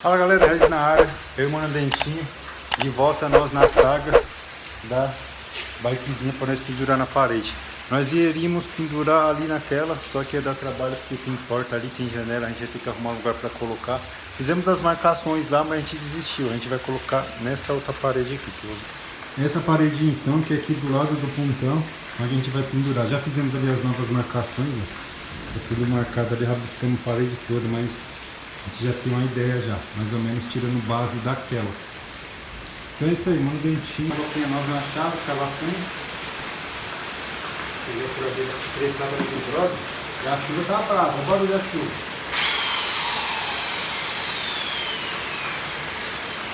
Fala galera, Regis na área, eu e o Mano Dentinho, de volta nós na saga da bikezinha para nós pendurar na parede. Nós iríamos pendurar ali naquela, só que ia dar trabalho porque tem porta ali, tem janela, a gente vai ter que arrumar um lugar para colocar. Fizemos as marcações lá, mas a gente desistiu, a gente vai colocar nessa outra parede aqui. Essa parede então, que é aqui do lado do pontão, onde a gente vai pendurar. Já fizemos ali as novas marcações, né? Tá tudo marcado ali, rabiscamos a parede toda, mas a gente já tem uma ideia já, mais ou menos tirando base daquela. Então é isso aí, Mano Dentinho. Coloquei a nova na chave, ficava assim. Peguei por ali, precisava ali do brother. E a chuva tá brava, olha o barulho da chuva.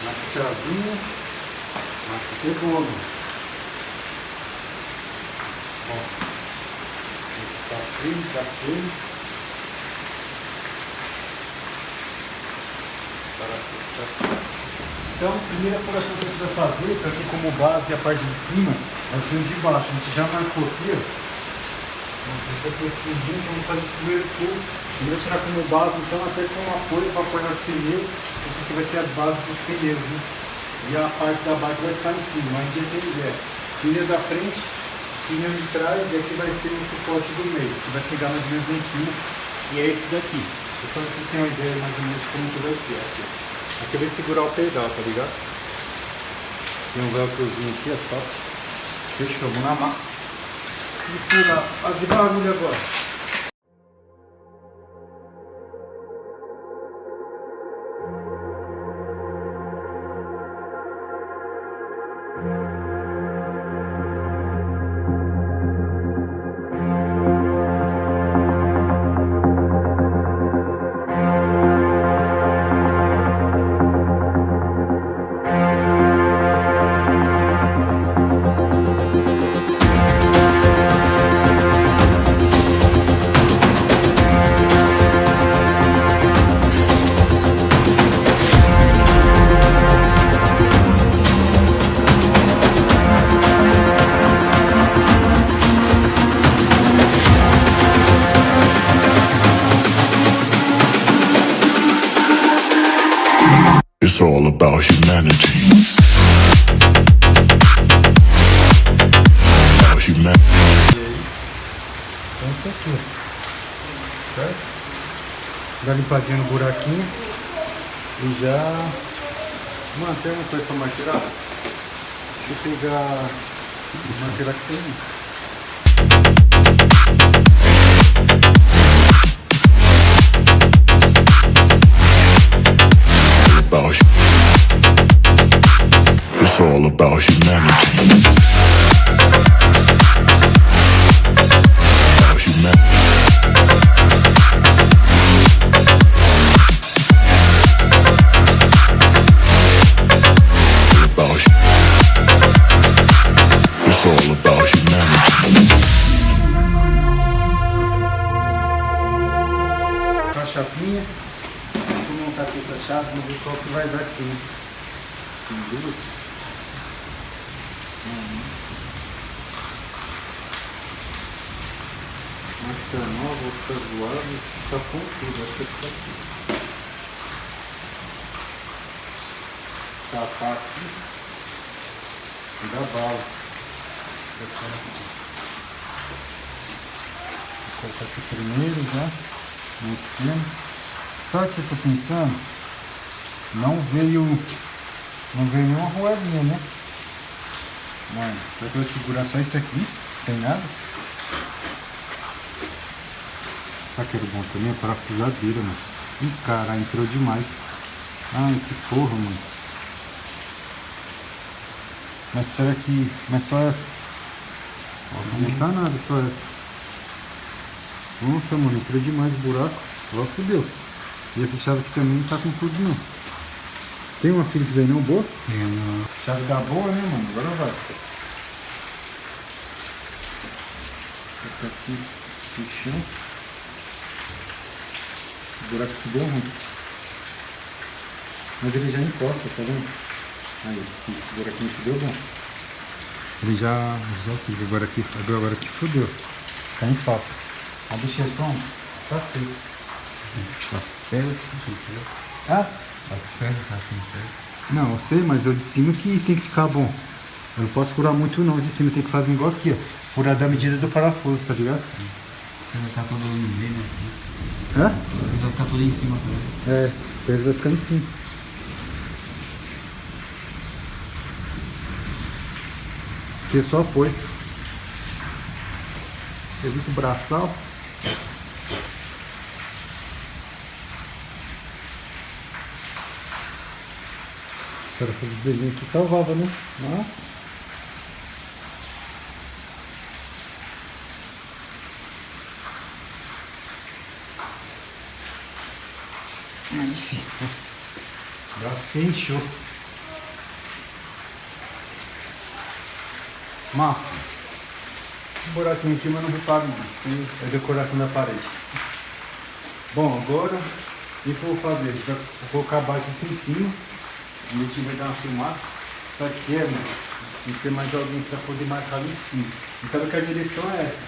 Marca tiazinha. Marca pegona. Ó. Tá firme, tá firme. Então, a primeira furação que a gente vai fazer, para ter como base a parte de cima, vai ser o de baixo. A gente já marcou aqui, ó. Esse aqui é o fundinho, vamos fazer o primeiro furo. A gente vai tirar como base, então, até com um apoio para apoiar os pneus. Esse aqui vai ser as bases dos pneus, né? E a parte da bike vai ficar em cima, mas a gente já tem ideia. Pneu da frente, pneu de trás, e aqui vai ser o suporte do meio, que vai pegar mais ou menos lá em cima. E é esse daqui. Então vocês têm uma ideia mais ou menos de como que vai ser aqui. Aqui vai segurar o pedal, tá ligado? Tem um velcrozinho aqui, ó, top. Fechou, vamos na massa. E furar, fazer barulho agora. It's all about humanity. About humanity. E é isso. Então isso aqui, certo? Dá limpadinha no buraquinho. E já... Mano, tem uma coisa pra martelar? Deixa eu pegar... martelar que você não. It's all about humanity. About humanity. It's all about humanity. A chavinha. Deixa eu montar aqui essa chave, vamos ver qual que vai dar aqui. Tem duas. Uma que tá nova, outra tá zoada, esse tá com tudo, acho que esse tá aqui. Tapar aqui e dar bala. Vou colocar aqui primeiro já, no esquema. Sabe o que eu tô pensando? Não veio nenhuma arruelinha, né? Mano, será que eu vou segurar só isso aqui, sem nada? Sabe que era bom também? A parafusadeira, mano. Ih, caralho, entrou demais. Ai, que porra, mano. Mas será que... Mas só essa? Não tá nada, só essa. Nossa, mano, entrou demais o buraco. Ó, fudeu. E essa chave aqui também não tá com tudo, não. Tem uma Philips aí não boa? Não. Chave da boa, né, mano? Agora vai. Fica aqui no chão. Esse buraco aqui deu ruim. Mas ele já encosta, tá vendo? Aí, esse buraquinho aqui deu bom. Ele já aqui, agora aqui fodeu. Tá em fácil. A deixa só, tá feio. Pega aqui, entendeu? Ah? A de ferro, você acha que não ferro? Não, eu sei, mas o de cima que tem que ficar bom. Eu não posso furar muito não, o de cima tem que fazer igual aqui, ó. Furar da medida do parafuso, tá ligado? Você vai ficar todo no meio, né? Hã? Você vai ficar todo em cima também. É, o peso vai ficando em cima. Aqui é só apoio. Serviço braçal. Para fazer desenho aqui salvava, né? Mas... aí, filho. O braço que inchou. Massa. Um buraquinho aqui, mas não reparo não. É decoração da parede. Bom, agora o que eu vou fazer? Vou colocar a bike aqui em cima. A gente vai dar uma filmada. Só que é, mano, tem que ter mais alguém para poder marcar ali em cima. E sabe que a direção é essa?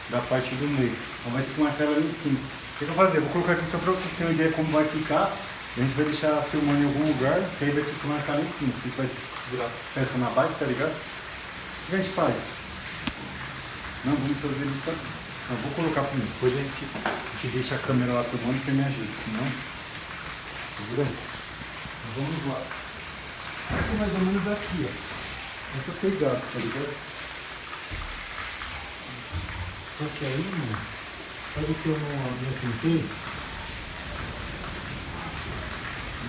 Da parte do meio. Então vai ter que marcar ela ali em cima. O que eu vou fazer? Eu vou colocar aqui só para vocês terem uma ideia como vai ficar. A gente vai deixar filmando em algum lugar, que aí vai ter que marcar lá em cima. Você vai segurar a peça na bike, tá ligado? O que a gente faz? Não, vamos fazer isso aqui. Eu vou colocar primeiro, depois a gente deixa a câmera lá filmando e você me ajuda, senão... Segura aí. Então vamos lá. Essa é mais ou menos aqui, ó. Essa pegada, tá ligado? Só que aí, mano, sabe que eu não atentei?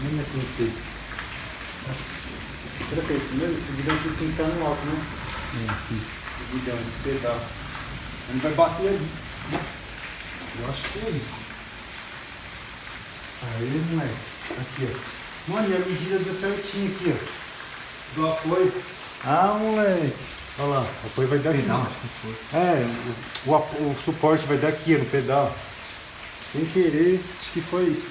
Não me atentei. Nossa. Será que é isso mesmo? Esse guidão aqui tem que estar no alto, né? É, sim. Esse guidão, esse pedal. Ele vai bater ali. Eu acho que é isso. Aí, moleque. Aqui, ó. Mano, e a medida deu certinho aqui, ó. Do apoio. Ah, moleque. Olha lá, o apoio vai dar aqui. Pedal, acho que foi. É, o suporte vai dar aqui, no pedal. Sem querer, acho que foi isso.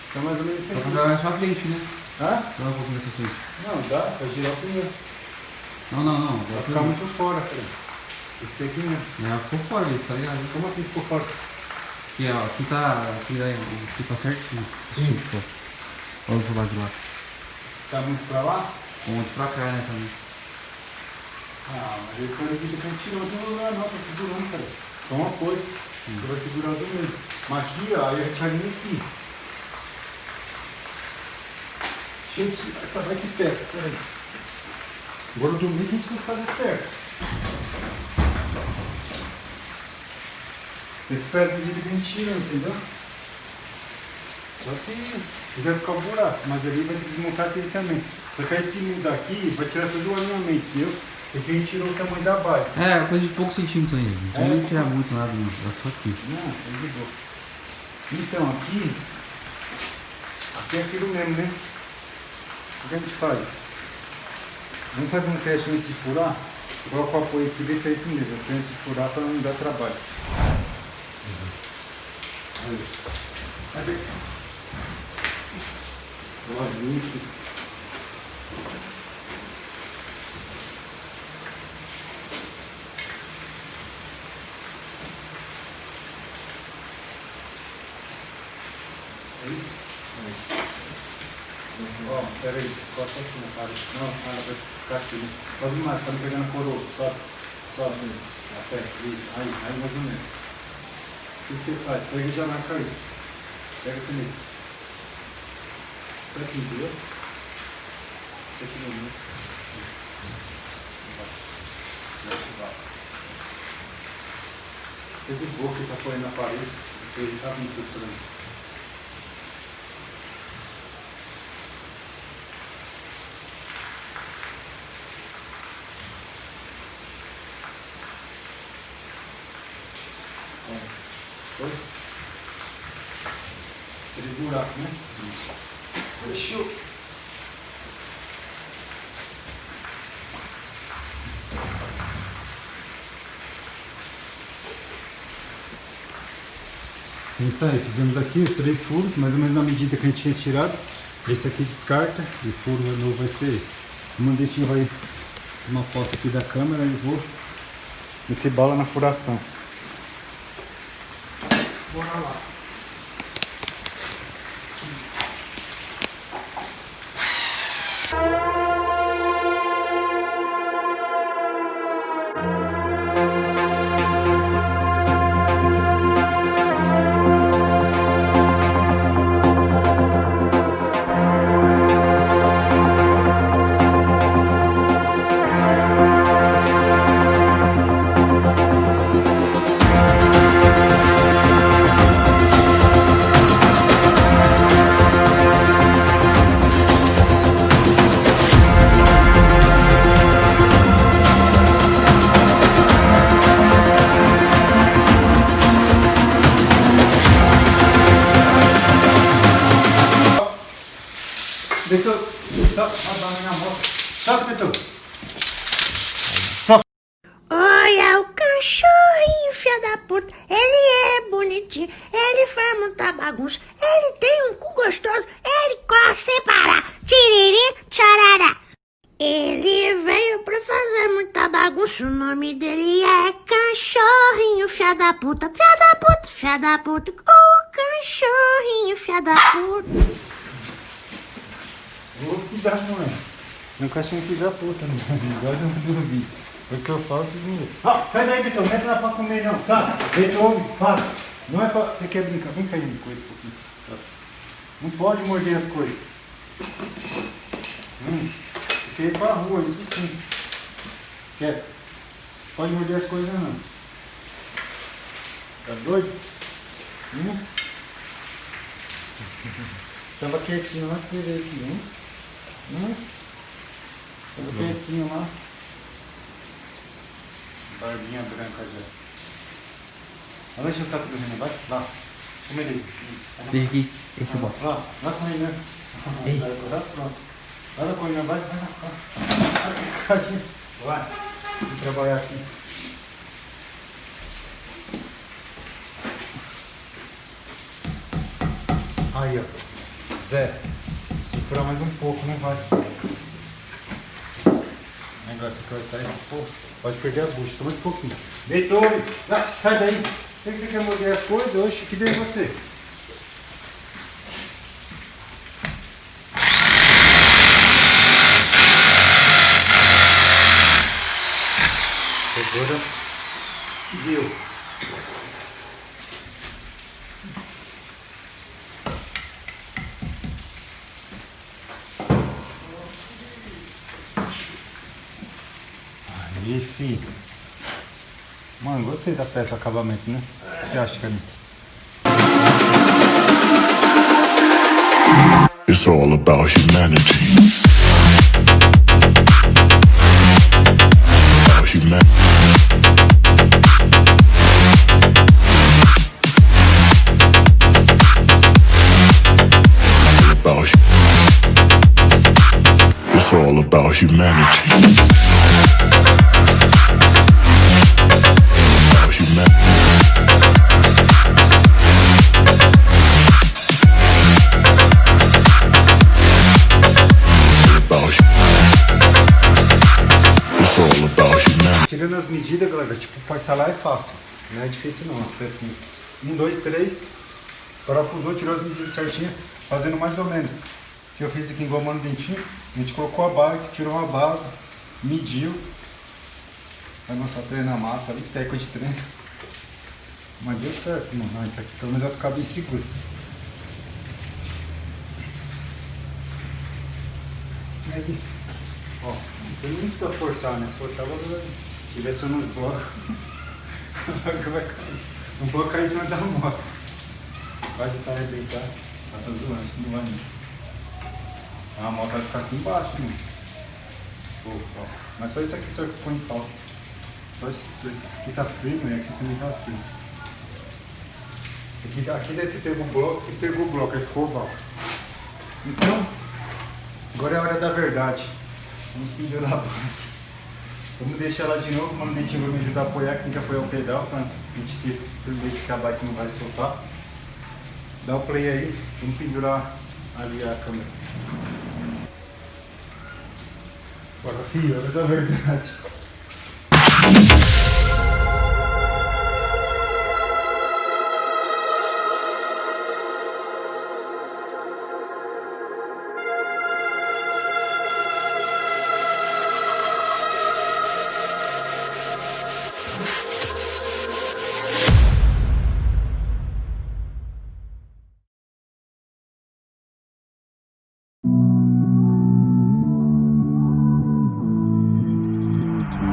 Então mais ou menos isso Só pra aqui. jogar pra frente, né? Hã? Joga um pouco nessa frente. Não, dá, pra girar o pneu. Não. Vai ficar muito fora, cara. Tem que ser aqui mesmo. É, ficou fora isso, tá ligado? Como assim ficou fora? Aqui, ó, aqui tá certinho. Sim. Tipo, olha pro lado de lá. Tá muito pra lá? Um outro pra cá, né, também. Ah, mas ele foi aqui que a gente tirou, não tem lugar não, tá segurando, cara. Só um apoio. Você vai segurar do meio. Mas aqui, ó, aí a gente vai vir aqui. Gente, essa vai que peça, peraí. Agora o domingo a gente tem que fazer certo. Tem que fazer a medida que a gente tira, entendeu? Só assim, vai ficar um buraco, mas ali vai desmontar aquele também. Só que aí se mudar aqui, vai tirar todo o alinhamento, entendeu? Porque a gente tirou o tamanho da bike. É, coisa de poucos centímetros ainda. Não É, tem que tirar muito nada, não. É só aqui. Não, é de boa. Então, aqui é aquilo mesmo, né? O que a gente faz? Vamos fazer um teste antes de furar? Você coloca o apoio aqui e vê se é isso mesmo. Antes de furar para não dar trabalho. Olha. Cadê? Boazinho aqui. É isso? Ó, pera aí, coloca assim na parede. Não, ela vai ficar aqui, né? Sobe mais, para não pegar na coroa. Sobe, sobe mesmo. A peça, isso. Aí mais ou menos. O que você faz? Pega e já marca aí. Pega comigo. Isso aqui, entendeu? Isso aqui mesmo, né? Embaixo, embaixo. Fica de boa que tá apoiando na parede. Você tá muito costurando. Foi? Aquele buraco, né? Fechou. É isso aí, fizemos aqui os 3 furos, mais ou menos na medida que a gente tinha tirado. Esse aqui descarta e o furo novo vai ser esse. O mandetinho vai uma fossa aqui da câmera e vou meter bala na furação. Bora lá. Vitor, stop. Vai dar minha moto. Stop, Vitor. Olha o cachorrinho, filho da puta. Ele é bonitinho, ele faz muita bagunça, ele tem um cu gostoso, ele corre sem parar. Tiriri, tcharará. Ele veio pra fazer muita bagunça, o nome dele é cachorrinho, filho da puta. Filho da puta, filho da puta. O cachorrinho, filho da puta. Vou cuidar, mãe. Meu cachorro filho da puta, não. Agora eu não dormi. O que eu faço, não. Ah, sai daí, Vitor. Não entra lá pra comer, não. Sabe? Vitor, para. Não é pra. Você quer brincar? Vem cá aí, com ele um pouquinho. Não pode morder as coisas. Você quer ir pra rua, isso sim. Quer? Pode morder as coisas, não. Tá doido? Tava quietinho lá, você vê aqui, Tava quietinho lá. Barbinha branca já. Olha, deixa eu saber do Renan, vai lá. Come ele. Deixa aqui. Esse é bom. Lá com ele, né? Ei. Pronto. Vai lá com ele, vai lá. Vai. Vou trabalhar aqui. Aí, ó. Zé, vou furar mais um pouco, não vai. O negócio que vai sair, pô, pode perder a bucha, só mais um pouquinho. Beethoven, sai daí. Sei que você quer morder as coisas, oxe, que dei você. Agora, deu. Aí, filho. Mano, gostei da peça, o acabamento, né? O que você acha, Carlinhos? It's all about humanity. About humanity. It's all about humanity. About humanity. It's all about humanity. Tirando as medidas, galera, tipo, parcelar é fácil. Não é difícil não, as pecinhas. 1, 2, 3. Parafusou, tirou as medidas certinhas, fazendo mais ou menos. Que eu fiz aqui igual mano dentinho. A gente colocou a bike, tirou a base, mediu. Vai mostrar treino na massa ali, técnica de treino. Mas deu certo, mano. Não, isso aqui pelo menos vai ficar bem seguro. Aí, ó, não precisa forçar, né? Se forçar, vai direcionar nos blocos. Vai cair. Não pode cair em cima da moto. Vai tentar arrebentar. Tá zoando, não vai não. A moto vai ficar aqui embaixo, mano. Ó. Mas só isso aqui só ficou em falta. Só isso aqui tá firme e aqui também tá firme. Aqui deve ter pegou o bloco, ele ficou oval. Então, agora é a hora da verdade. Vamos pendurar a bike. Vamos deixar ela de novo, quando a gente vai me ajudar a apoiar, que tem que apoiar o pedal pra gente ter firmeza que a bike não vai soltar. Dá o play aí, vamos pendurar ali a câmera. Agora, filho, hora da verdade.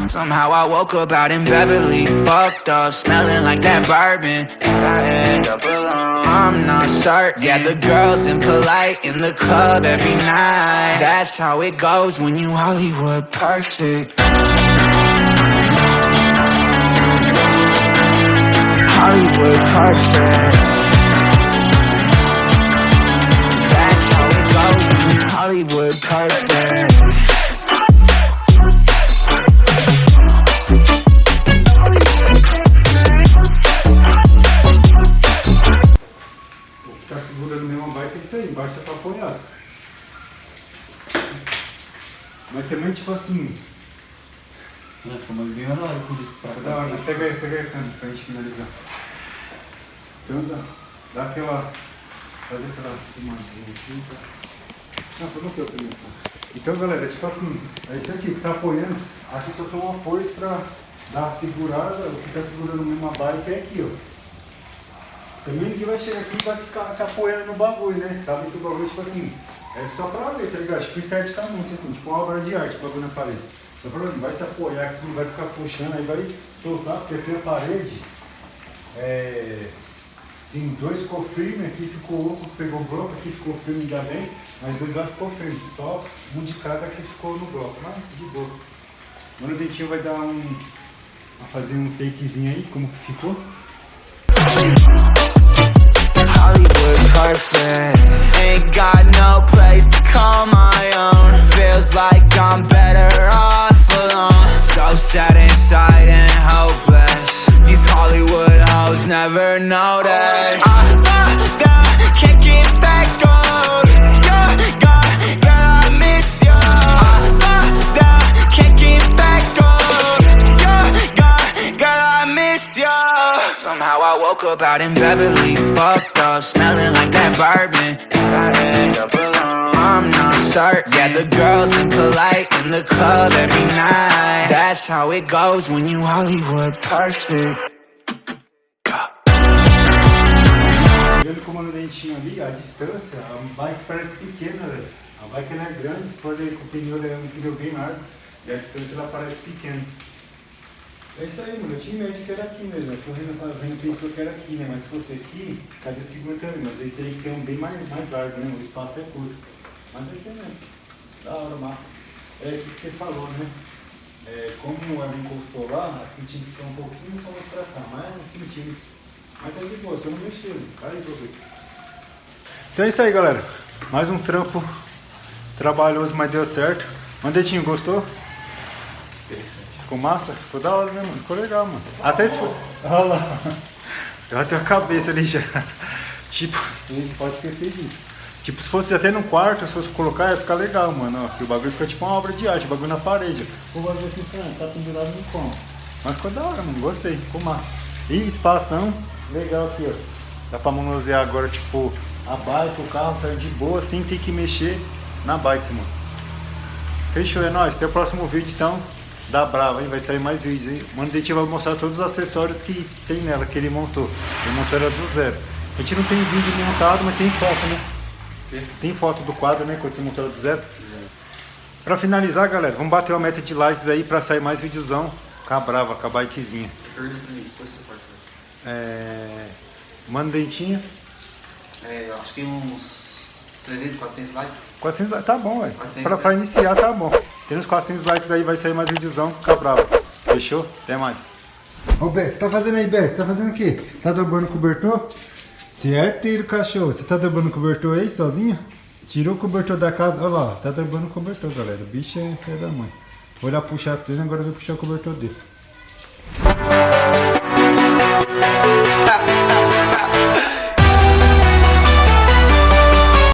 Somehow I woke up out in Beverly, fucked up, smelling like that bourbon, and I end up alone. I'm not certain. Yeah, the girls impolite in the club every night. That's how it goes when you Hollywood perfect. Hollywood perfect. That's how it goes when you Hollywood Hollywood perfect. O que tá segurando mesmo a bike é isso aí, embaixo você tá apoiado. Mas também tipo assim. Como ele veio na hora com isso pra Da hora, pega aí, câmera pra gente finalizar. Então dá aquela. Fazer aquela filmadinha aqui. Tá? Não, foi no que eu primeiro. Então galera, tipo assim, é isso aqui que tá apoiando. Aqui só são apoios pra dar a segurada. O que tá segurando mesmo a bike é aqui, ó. Também ninguém vai chegar aqui e vai ficar se apoiando no bagulho, né? Sabe que o bagulho, tipo assim, é só pra ver, tá ligado? Tipo esteticamente, assim, tipo uma obra de arte, o bagulho na parede. Só pra ver, vai se apoiar aqui, vai ficar puxando, aí vai soltar, porque aqui a parede tem dois ficou firme, aqui ficou oco, pegou o bloco, aqui ficou firme ainda bem, mas dois lá ficou firme, só um de cada que ficou no bloco, mas de boa. Mano, o Dentinho vai dar vai fazer um takezinho aí, como que ficou. Hollywood perfect. Ain't got no place to call my own. Feels like I'm better off alone. So sad inside and hopeless. These Hollywood hoes never notice. Can't get back on. Girl, I miss you. Can't get back on. Girl, I miss you. Somehow I woke up out in Beverly, fucked up, smelling like that bourbon, and I end up alone. I'm not certain. Yeah, the girls impolite in the club every night. That's how it goes when you Hollywood perfect. Vendo como no Dentinho ali, a distância, a bike parece pequena, velho. A bike ela é grande, se for ver com o pneu, ela é um pneu bem largo, e a distância ela parece pequena. É isso aí, mano. Eu tinha medo de que era aqui mesmo. Eu tô vendo que era aqui, né? Mas se fosse aqui, cadê seguro também? Mas aí teria que ser um bem mais largo, né? O espaço é curto. Mas vai ser mesmo. Da hora, massa. É o que você falou, né? Como ela encostou lá, aqui tinha que ficar um pouquinho só mais pra cá, mais centímetros. Mas tá de boa, só não mexeu. Cara, aí pra ver. Então é isso aí, galera. Mais um trampo trabalhoso, mas deu certo. Mandetinho, gostou? Ficou massa? Ficou da hora, né, mano? Ficou legal, mano. Até se for... Olha lá. Já tem a cabeça ali já. Tipo, a gente pode esquecer disso. Tipo, se fosse até no quarto, se fosse colocar, ia ficar legal, mano. Ó, que o bagulho fica tipo uma obra de arte, o bagulho na parede. O bagulho assim, tá pendurado no como. Mas ficou da hora, mano. Gostei, ficou massa. E espação, legal aqui, ó. Dá pra manusear agora, tipo, a bike, o carro sai de boa, sem ter que mexer na bike, mano. Fechou, é nóis. Até o próximo vídeo, então. Da Brava, hein? Vai sair mais vídeos, hein? Mano, a gente vai mostrar todos os acessórios que tem nela, que ele montou. Ele montou ela do zero. A gente não tem vídeo montado, mas tem foto, né? Tem foto do quadro, né? Quando você montou ela do zero. Pra finalizar, galera, vamos bater uma meta de likes aí pra sair mais videozão com a Brava, com a bikezinha. Mano, Dentinho. Acho que uns 300, 400 likes. 400 likes, tá bom, velho. Pra iniciar, tá bom. Tem uns 400 likes aí, vai sair mais videozão com a Brava. Fechou? Até mais. Ô, Beto, você tá fazendo aí, Beto? Você tá fazendo o quê? Tá dobrando o cobertor? Certeiro, cachorro. Você tá dobrando o cobertor aí, sozinho? Tirou o cobertor da casa. Olha lá, tá dobrando o cobertor, galera. O bicho é filho da mãe. Vou lá puxar dele, agora eu vou puxar o cobertor dele.